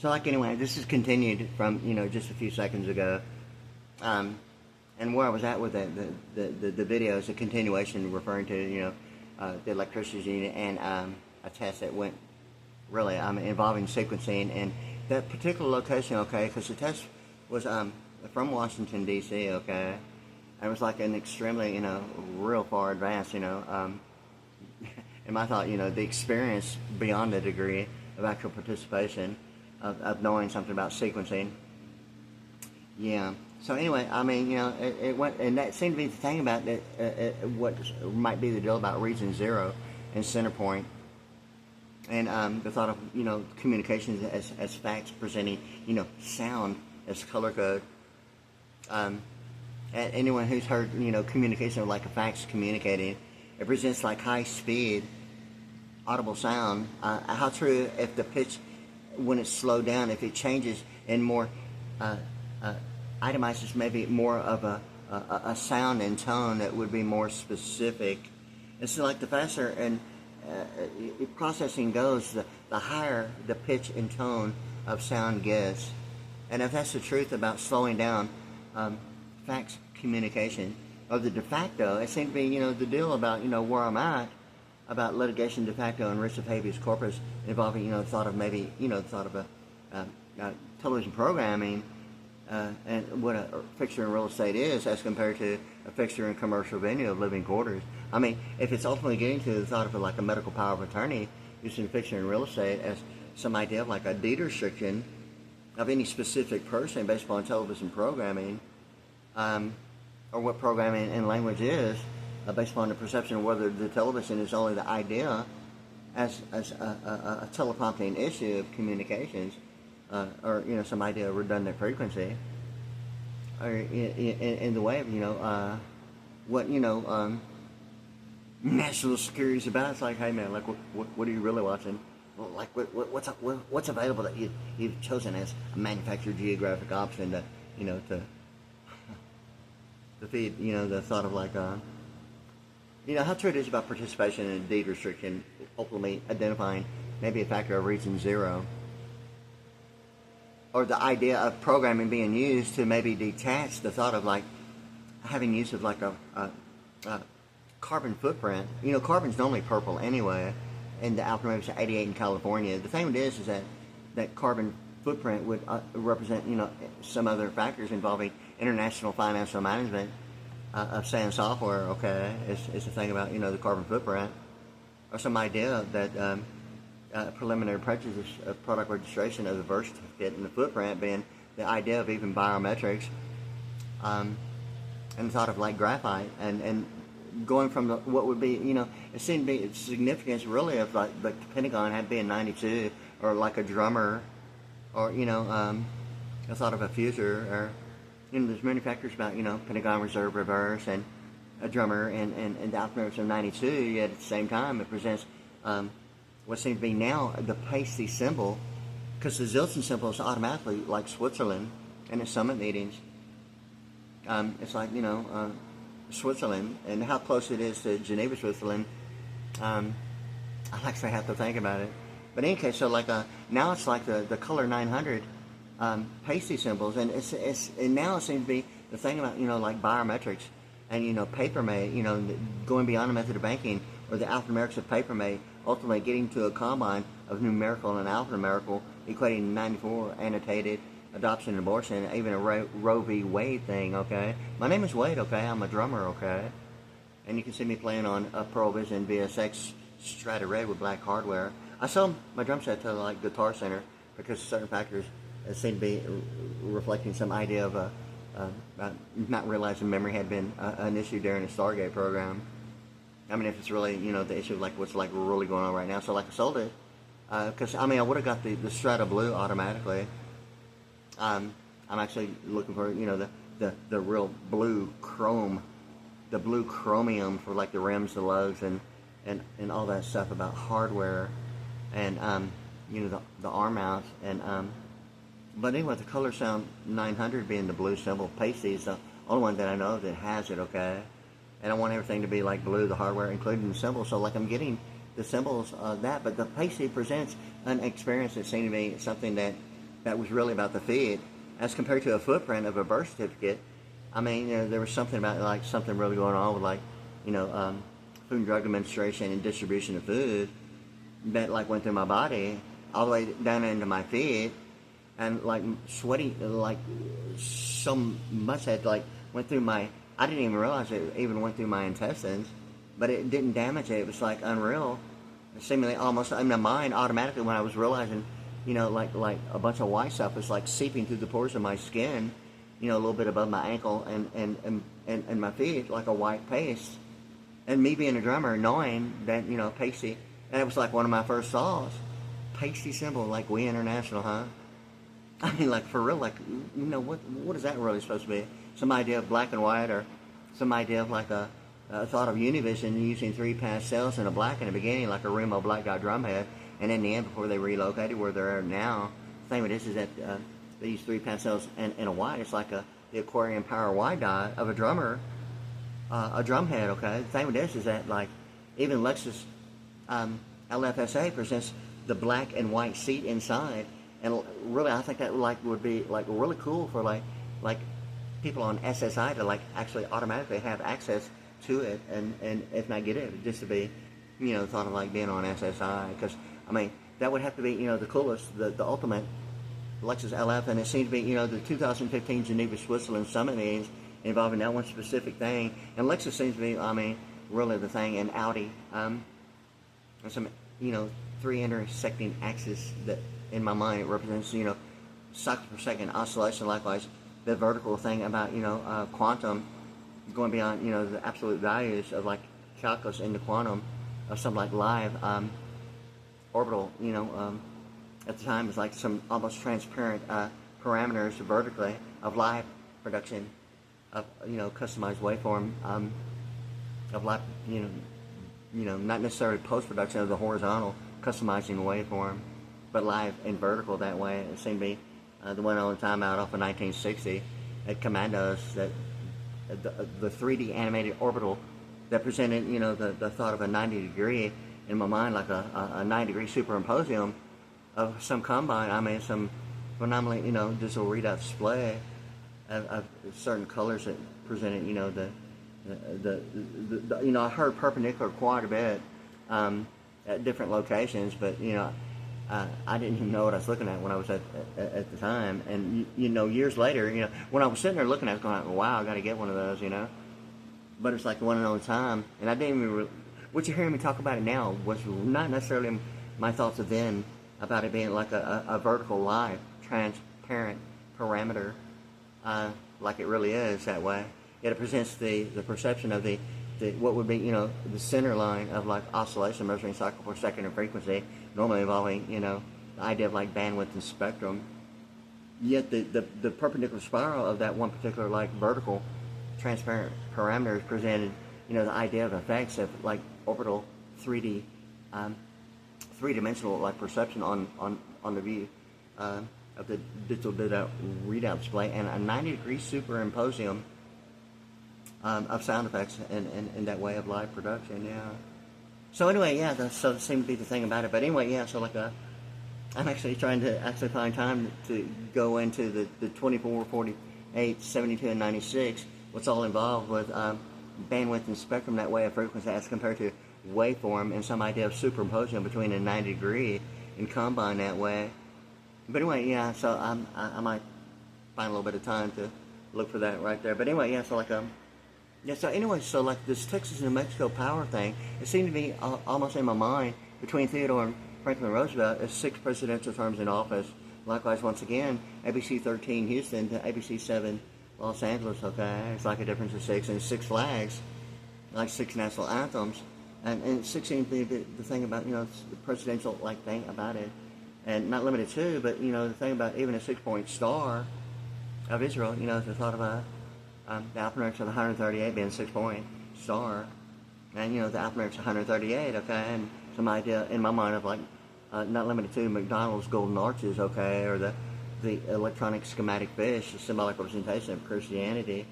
So like anyway, this is continued from, just a few seconds ago. And where I was at with the video is a continuation referring to, the electricity unit and a test that went really involving sequencing. And that particular location, okay, because the test was from Washington, D.C., okay. It was like an extremely, real far advanced, and my thought, the experience beyond the degree of actual participation of knowing something about sequencing. Yeah. So anyway, it went, and that seemed to be the thing about it, what might be the deal about region 0 and center point, and the thought of communications as facts presenting sound as color code. Anyone who's heard communication like a fax communicating, it presents like high speed audible sound. How true if the pitch, when it's slowed down, if it changes and more itemizes maybe more of a sound and tone that would be more specific. And so like the faster and processing goes, the higher the pitch and tone of sound gets. And if that's the truth about slowing down fax communication, or the de facto, it seems to be, the deal about, where I'm at, about litigation de facto and writs of habeas corpus involving, thought of maybe, thought of a television programming, and what a fixture in real estate is as compared to a fixture in commercial venue of living quarters. I mean, if it's ultimately getting to the thought of like a medical power of attorney, using fixture in real estate as some idea of like a deed restriction of any specific person based upon television programming, or what programming and language is, based upon the perception of whether the television is only the idea as a teleprompting issue of communications, or some idea of redundant frequency, or in the way of what national security is about. It's like, hey man, like what are you really watching? Well, like what's available that you've chosen as a manufactured geographic option to to feed the thought of like how true it is about participation in a deed restriction, ultimately identifying maybe a factor of region 0, or the idea of programming being used to maybe detach the thought of like having use of like a carbon footprint. Carbon's normally purple anyway in the alphanumerics 88 in California. The thing is that carbon footprint would represent some other factors involving international financial management of saying software. Okay, is the thing about the carbon footprint, or some idea that preliminary prejudice of product registration of the birth certificate and the footprint being the idea of even biometrics, and the thought of like graphite and going from what would be it seemed to be significance really of like the Pentagon had been 92, or like a drummer, or a thought of a fuser, or there's many factors about Pentagon Reserve Reverse and a drummer and the alphanumerics of 92. Yet at the same time it presents what seems to be now the pasty symbol, because the Zilton symbol is automatically like Switzerland in its summit meetings. It's like Switzerland, and how close it is to Geneva, Switzerland. I actually have to think about it. But in any case, so like now it's like the color 900 pasty symbols, and and now it seems to be the thing about like biometrics and paper made, going beyond the method of banking, or the alphanumerics of paper made, ultimately getting to a combine of numerical and alphanumerical, equating 94 annotated, adoption and abortion, even a Roe v. Wade thing. Okay, my name is Wade. Okay, I'm a drummer. Okay, and you can see me playing on a Pearl Vision VSX Strata Red with black hardware. I sold my drum set to like Guitar Center because certain factors seem to be reflecting some idea of not realizing memory had been an issue during the Stargate program. I mean, if it's really the issue of like what's like really going on right now. So like I sold it because I would have got the Strata Blue automatically. I'm actually looking for the real blue chrome, the blue chromium for like the rims, the lugs, and all that stuff about hardware, and the arm mounts, and but anyway, the color sound 900 being the blue symbol, pasty is the only one that I know that has it. Okay, and I want everything to be like blue, the hardware, including the symbols. So like I'm getting the symbols of that, but the pasty presents an experience that seemed to me something that that was really about the feet, as compared to a footprint of a birth certificate. I mean, there was something about like something really going on with like, Food and Drug Administration and distribution of food that like went through my body all the way down into my feet, and like sweaty, like so much had like went through my. I didn't even realize it even went through my intestines, but it didn't damage it. It was like unreal. Seemingly almost in my mind automatically when I was realizing, like a bunch of white stuff was like seeping through the pores of my skin, a little bit above my ankle and my feet, like a white paste. And me being a drummer, knowing that, pasty, and it was like one of my first thoughts, pasty symbol, like We International, huh? I mean, like for real, like, what is that really supposed to be? Some idea of black and white, or some idea of like a thought of Univision using 3 pastels and a black in the beginning, like a Remo black dot drum head, and in the end, before they relocated where they're at now, the thing with this is that they use 3 pastels and a white. It's like the Aquarium Power white dot of a drummer, a drum head, okay? The thing with this is that, like, even Lexus LFSA presents the black and white seat inside, and really, I think that like would be like really cool for like people on SSI to like actually automatically have access to it, and if not get it, just to be, thought of like being on SSI, because I mean that would have to be the coolest, the ultimate Lexus LF, and it seems to be the 2015 Geneva, Switzerland summit meetings involving that one specific thing, and Lexus seems to be, I mean, really the thing, and Audi, and some 3 intersecting axes that in my mind it represents cycles per second oscillation. Likewise, the vertical thing about quantum, going beyond the absolute values of like calculus into quantum of some like live orbital, at the time it's like some almost transparent parameters vertically of live production of customized waveform of live, not necessarily post-production of the horizontal customizing the waveform, but live and vertical that way. It seemed to be the one all the time out off of 1960 at Commandos, that the 3D animated orbital that presented, the thought of a 90-degree in my mind, like a 90-degree superimposium of some combine. I mean, some phenomenally, digital readout display of certain colors that presented, I heard perpendicular quite a bit at different locations, but I didn't even know what I was looking at when I was at the time. And years later, when I was sitting there looking at it, going, wow, I got to get one of those, But it's like the one and only time, and I didn't even. What you're hearing me talk about it now was not necessarily my thoughts of then about it being like a vertical live, transparent parameter, like it really is that way. It presents the perception of the what would be the center line of like oscillation measuring cycle per second and frequency, normally involving the idea of like bandwidth and spectrum. Yet the perpendicular spiral of that one particular like vertical transparent parameter is presented the idea of effects of like orbital 3D three-dimensional like perception on the view of the digital readout display, and a 90-degree superimposium of sound effects in that way of live production. Yeah. So anyway, yeah, so that seemed to be the thing about it. But anyway, yeah, so like I'm actually trying to actually find time to go into the 24, 48, 72, and 96, what's all involved with bandwidth and spectrum, that way of frequency as compared to waveform, and some idea of superimposition between a 90 degree and combine that way. But anyway, yeah, so I might find a little bit of time to look for that right there. But anyway, yeah, so like yeah, so anyway, so like this Texas and New Mexico power thing, it seemed to be almost in my mind between Theodore and Franklin Roosevelt as 6 presidential terms in office. Likewise, once again, ABC 13 Houston to ABC 7 Los Angeles, okay? It's like a difference of 6, and 6 flags, like 6 national anthems. And 6 seems to be the thing about, the presidential like thing about it. And not limited to, but, the thing about even a 6-point star of Israel, the thought of the alphanumerics of 138 being a 6-point star. And, the alphanumerics 138, okay? And some idea in my mind of like, not limited to McDonald's golden arches, okay? Or the electronic schematic fish, a symbolic representation of Christianity.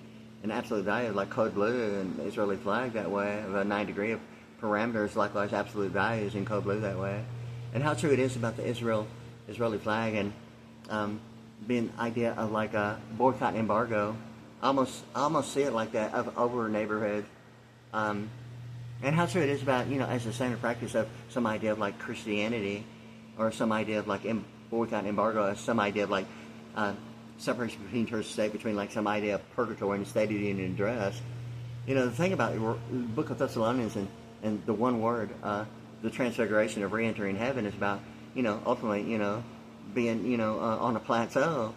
And absolute value like code blue and Israeli flag that way, of a 9 degree of parameters, likewise absolute values in code blue that way. And how true it is about the Israeli flag, and being idea of like a boycott and embargo. I almost see it like that over neighborhoods. And how true it is about, as a standard practice of some idea of like Christianity, or some idea of like boycott and embargo, as some idea of like separation between church and state, between like some idea of purgatory and the State of the Union address. The thing about the Book of Thessalonians and the one word, the transfiguration of re-entering heaven, is about, ultimately, being, on a plateau.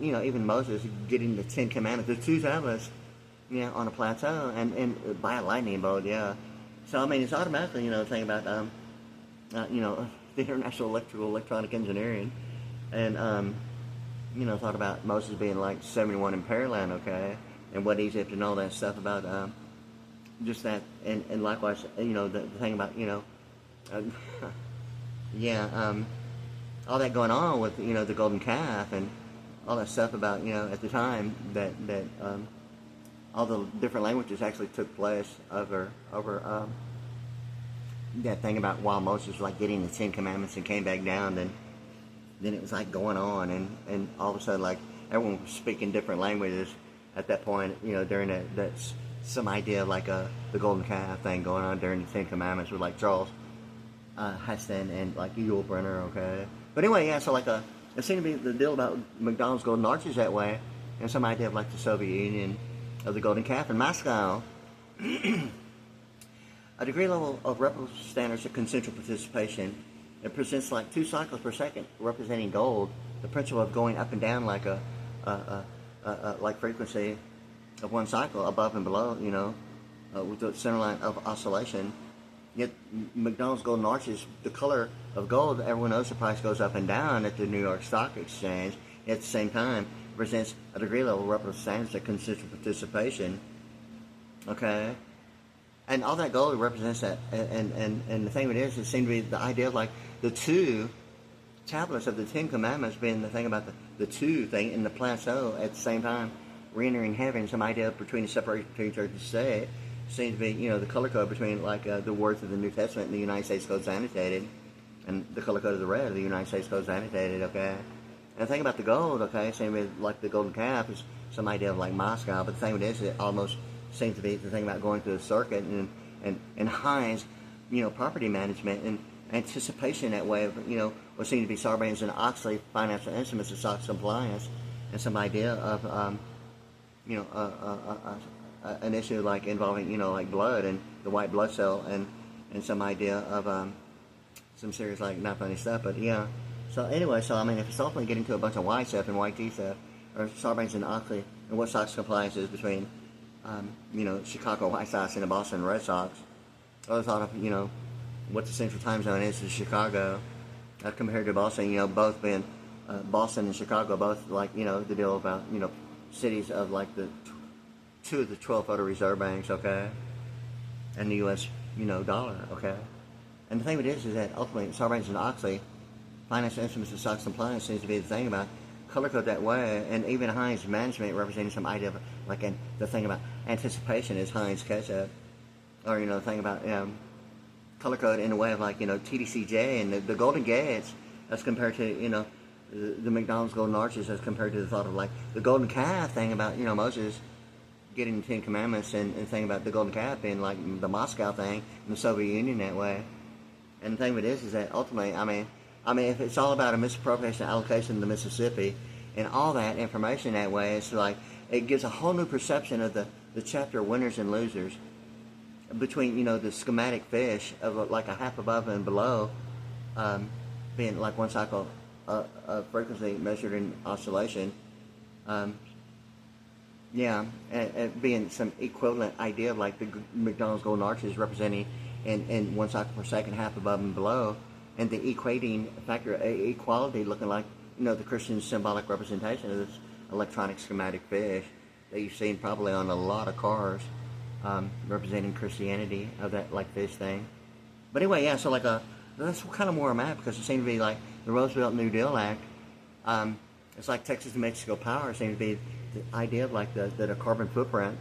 Even Moses getting the Ten Commandments, the two tablets, on a plateau, and by a lightning bolt, yeah. So, I mean, it's automatically, the thing about, the International Electronic Engineering, and, thought about Moses being like 71 in Pearland, okay, and what Egypt and all that stuff about, just that, and likewise, the thing about, all that going on with, the golden calf, and all that stuff about, at the time that all the different languages actually took place over that thing about while Moses was like getting the Ten Commandments and came back down, then it was like going on, and all of a sudden, like, everyone was speaking different languages at that point, during that's some idea of like the golden calf thing going on during the Ten Commandments with like Charles Heston and like Yul Brynner, okay. But anyway, yeah, so like it seemed to be the deal about McDonald's golden arches that way, and some idea of like the Soviet Union of the golden calf in Moscow. A degree level of reputable standards of consensual participation. It presents like 2 cycles per second representing gold, the principle of going up and down like a like frequency of one cycle above and below, with the center line of oscillation. Yet McDonald's golden arches, the color of gold, everyone knows the price goes up and down at the New York Stock Exchange. At the same time, presents a degree level of reputable standards of consensual participation. Okay? And all that gold represents that. And the thing of it is, it seemed to be the idea of like the 2 tablets of the Ten Commandments being the thing about the 2 thing in the plateau at the same time, re-entering heaven, some idea between the separation between church and state. Seems to be, the color code between like the words of the New Testament and the United States Code's annotated, and the color code of the red of the United States Code's annotated, okay? And the thing about the gold, okay, same with like the golden calf is some idea of like Moscow, but the thing with this is it almost seems to be the thing about going through the circuit and Heinz, property management and anticipation that way of, what seemed to be Sarbanes and Oxley financial instruments of SOX compliance, and some idea of, an issue like involving, like blood and the white blood cell, and some idea of some serious, like, not funny stuff, but yeah. So anyway, so I mean, if it's ultimately getting to a bunch of white stuff and white tea stuff, or Sarbanes and Oxley, and what SOX compliance is between, Chicago White Sox and the Boston Red Sox, or thought of, what the central time zone is to Chicago, compared to Boston, both being, Boston and Chicago, both like, the deal about, cities of like the 2 of the 12 Federal Reserve Banks, okay, and the U.S., dollar, okay. And the thing with it is that ultimately Sarbanes and Oxley, financial instruments of SOX compliance seems to be the thing about color code that way, and even Heinz management representing some idea of like the thing about anticipation is Heinz ketchup, or the thing about color code in a way of like TDCJ and the Golden Gates as compared to the McDonald's golden arches as compared to the thought of like the golden calf thing about Moses getting the Ten Commandments, and the thing about the golden calf being like the Moscow thing and the Soviet Union that way. And the thing with this is that ultimately, I mean, if it's all about a misappropriation allocation of the Mississippi and all that information that way, it's like it gives a whole new perception of the chapter winners and losers between the schematic fish of like a half above and below, being like one cycle of frequency measured in oscillation. And being some equivalent idea of like the McDonald's golden arches representing in 1 cycle per second, half above and below, and the equating factor equality looking like the Christian symbolic representation of this electronic schematic fish that you've seen probably on a lot of cars, representing Christianity of that like fish thing. But anyway, yeah, so like that's kind of where I'm at, because it seemed to be like the Roosevelt New Deal Act. It's like Texas and Mexico Power seemed to be the idea of like that a carbon footprint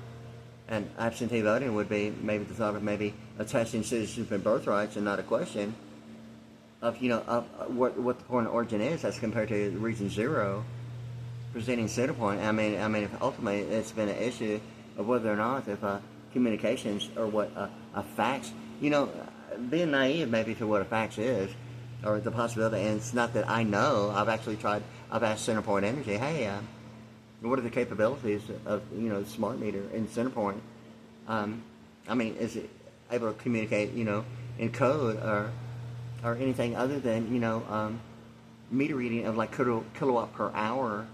and absentee voting would be maybe the thought of maybe attesting citizenship and birthrights and not a question. what the point of origin is as compared to region 0 presenting center point. I mean, if ultimately it's been an issue of whether or not if communications or what a fax, being naive maybe to what a fax is, or the possibility, and it's not that I know. I've asked Centerpoint Energy, hey, what are the capabilities of smart meter in Centerpoint? I mean, is it able to communicate in code or anything other than meter reading of like kilowatt per hour?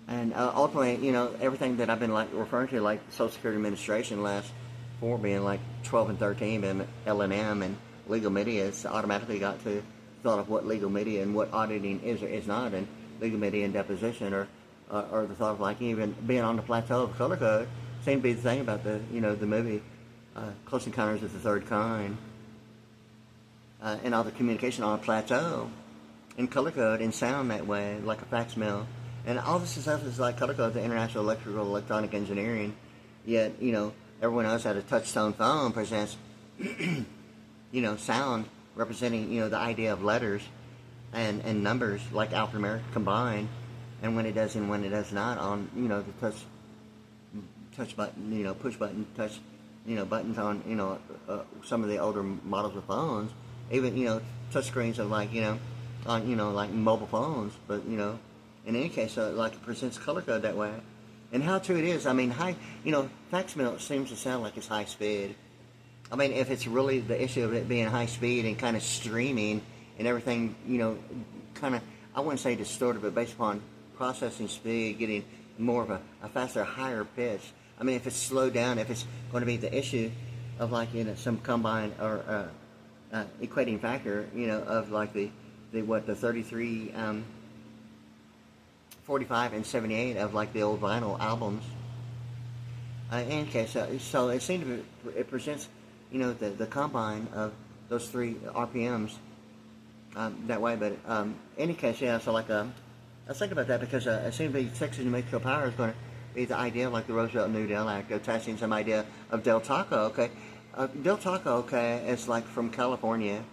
And ultimately, everything that I've been like referring to, like Social Security Administration last 4 being like 12 and 13 being L&M and legal media, it's automatically got to thought of what legal media and what auditing is or is not, and legal media and deposition, or the thought of like even being on the plateau of color code. Seemed to be the thing about the the movie Close Encounters of the Third Kind, and all the communication on a plateau in color code and sound that way, like a fax mill. And all this stuff is like color code, the International Electrical Electronic Engineering. Yet, everyone else had a touch-tone phone presents, sound representing, the idea of letters and numbers like alphanumeric combined, and when it does and when it does not on, the touch button, push button, touch, buttons on, some of the older models of phones, even, touch screens of like, on, like mobile phones, but, in any case, like it presents color code that way. And how true it is, I mean, fax mill seems to sound like it's high speed. I mean, if it's really the issue of it being high speed and kind of streaming and everything, kind of, I wouldn't say distorted, but based upon processing speed, getting more of a faster, higher pitch. I mean, if it's slowed down, if it's going to be the issue of like, some combined or equating factor, of like the 33, 45 and 78 of like the old vinyl albums. In any case, so it seems to be, it presents, the combine of those 3 RPMs that way. But in any case, yeah. So like, I was thinking about that because it seems to be Texas New Mexico Power is going to be the idea of like the Roosevelt New Deal Act, attaching some idea of Del Taco. Okay, Del Taco. Okay, it's like from California.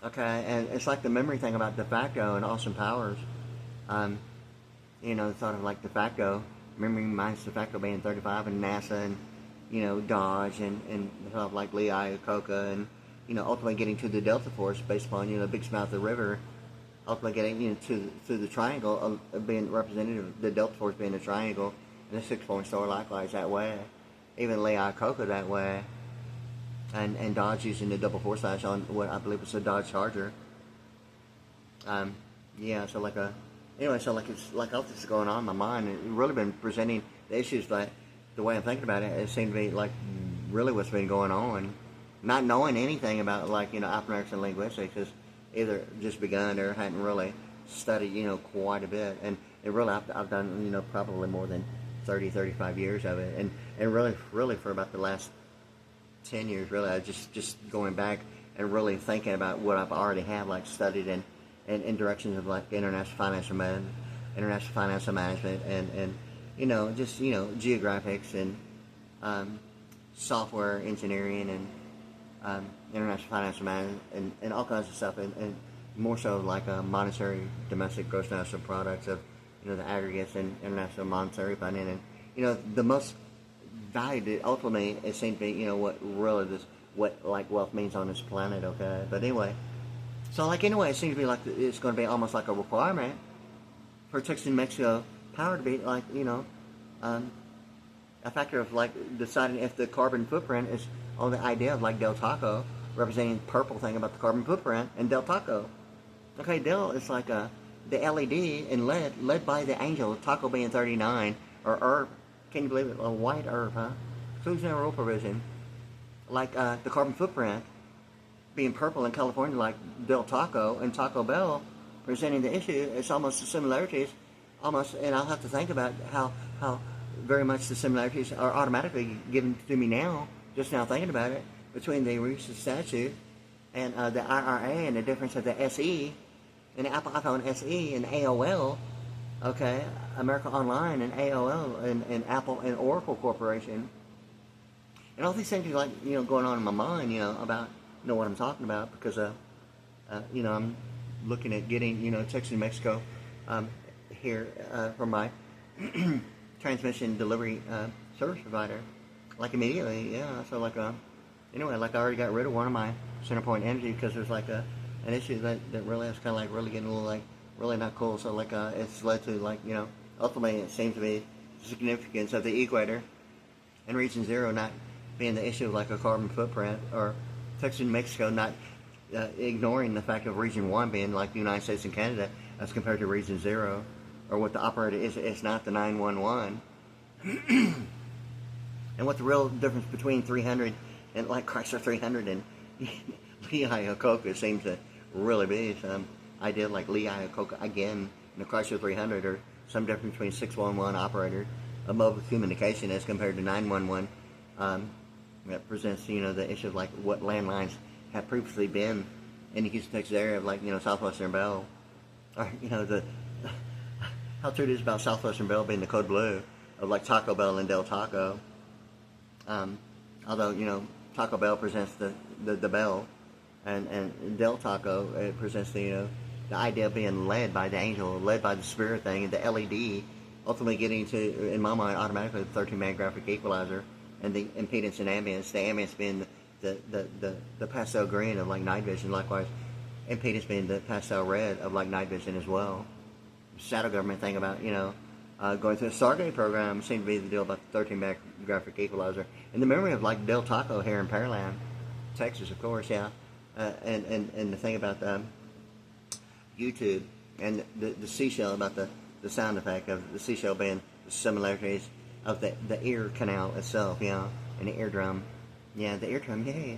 Okay, and it's like the memory thing about de facto and Austin Powers. Sort of like de facto, memory reminds de facto being 35 and NASA and, Dodge and sort of like Lee Iacocca and, ultimately getting to the Delta Force based upon, the big smooth of the river, ultimately getting, through the triangle of being representative, the Delta Force being a triangle, and the 6-point star likewise that way, even Lee Iacocca that way, and Dodge using the double force slash on what I believe was a Dodge Charger. Yeah, so like anyway, so like it's like all this is going on in my mind, and it's really been presenting the issues like the way I'm thinking about it. It seemed to be like really what's been going on, not knowing anything about like alphanumerics and linguistics is either just begun or hadn't really studied quite a bit, and it really I've done probably more than 35 years of it, and really for about the last 10 years really I just going back and really thinking about what I've already had like studied in directions of like international financial management, and just geographics and software engineering and international financial management and all kinds of stuff, and more so like monetary domestic gross national products of the aggregates and international monetary funding, and the most valued ultimately it seems to be what really what like wealth means on this planet. Okay, but anyway. So, like, anyway, it seems to be like it's going to be almost like a requirement for Texas New Mexico Power to be like, a factor of like deciding if the carbon footprint is on the idea of like Del Taco, representing the purple thing about the carbon footprint and Del Taco. Okay, Del is like the LED and led by the angel, Taco being 39, or herb. Can you believe it? A white herb, huh? Exclusionary rule provision. Like the carbon footprint being purple in California, like Del Taco and Taco Bell, presenting the issue. It's almost the similarities, and I'll have to think about how very much the similarities are automatically given to me now, just now thinking about it, between the recent statute and the IRA and the difference of the SE and the Apple iPhone SE and AOL, okay, America Online and AOL and Apple and Oracle Corporation. And all these things are like, going on in my mind, about know what I'm talking about because I'm looking at getting, Texas, New Mexico, here for my transmission delivery service provider, like immediately, yeah. So like, anyway, like I already got rid of one of my CenterPoint Energy because there's like an issue that really is kind of like really getting a little like really not cool. So like, it's led to like, ultimately it seems to be the significance of the equator and region 0 not being the issue of like a carbon footprint, or Texas and Mexico not ignoring the fact of region 1 being like the United States and Canada as compared to region 0, or what the operator is. It's not the 911. And what the real difference between 300 and like Chrysler 300 and Lee Iacocca seems to really be. I did like Lee Iacocca again in the Chrysler 300, or some difference between 611 operator of mobile communication as compared to 911. That presents, the issue of like what landlines have previously been in the Houston, Texas area of like, Southwestern Bell. Or, how true it is about Southwestern Bell being the code blue of like Taco Bell and Del Taco. Although, Taco Bell presents the bell, and Del Taco, it presents the idea of being led by the angel, led by the spirit thing, and the LED, ultimately getting to, in my mind, automatically the 13-band graphic equalizer, and the impedance and ambience, the ambience being the pastel green of like night vision, likewise, impedance being the pastel red of like night vision as well. Shadow government thing about, going through the Stargate program seemed to be the deal about the 13-band graphic equalizer. In the memory of like Del Taco here in Pearland, Texas, of course, yeah. And the thing about YouTube and the seashell, about the sound effect of the seashell being the similarities of the ear canal itself, and the eardrum. Yeah, the eardrum, yeah.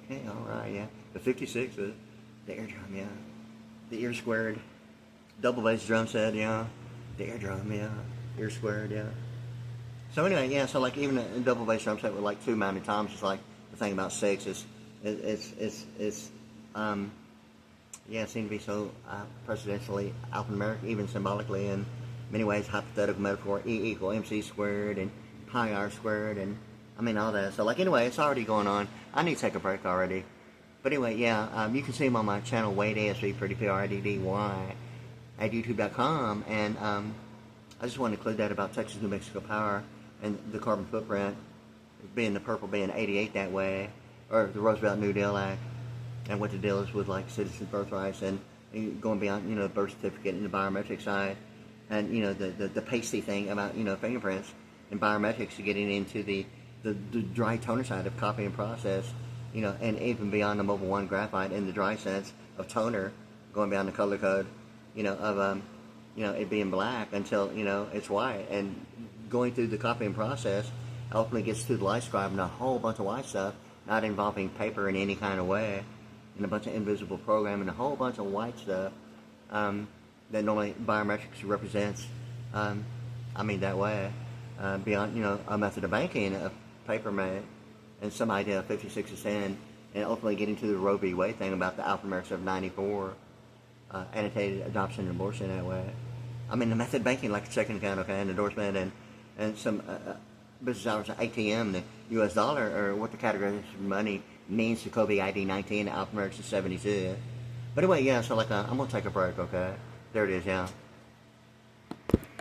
Okay, alright, yeah. The 56 is the eardrum, yeah. The ear squared. Double bass drum set, yeah. The eardrum, yeah. Ear squared, yeah. So anyway, yeah, so like even a double bass drum set with like 2 mounted toms is like the thing about 6 is it seemed to be so presidentially alphanumeric, even symbolically, in many ways, hypothetical metaphor, E equal MC squared and pi r squared, and I mean all that. So like anyway, it's already going on. I need to take a break already. But anyway, yeah, you can see him on my channel, WadeASVPriddy, P-R-I-D-D-Y, at YouTube.com, and I just wanted to include that about Texas, New Mexico Power, and the carbon footprint, being the purple being 88 that way, or the Roosevelt New Deal Act, and what the deal is with like citizen birthrights, and going beyond, the birth certificate and the biometric side, and, the pasty thing about, fingerprints and biometrics, getting into the dry toner side of copy and process, and even beyond the Mobile 1 graphite in the dry sense of toner, going beyond the color code, of, it being black until, it's white, and going through the copying process ultimately gets to the light scribe and a whole bunch of white stuff, not involving paper in any kind of way, and a bunch of invisible programming, a whole bunch of white stuff, that normally biometrics represents, that way, beyond, a method of banking, a paper made, and some idea of 56 is 10, and ultimately getting to the Roe v. Wade thing about the alphanumerics of 94, annotated adoption and abortion that way. The method of banking, like a checking account, okay, an endorsement, and some business hours, ATM, the U.S. dollar, or what the category of money means to Kobe ID 19, alphanumerics of 72. But anyway, yeah, so like, I'm going to take a break, okay? There it is, yeah.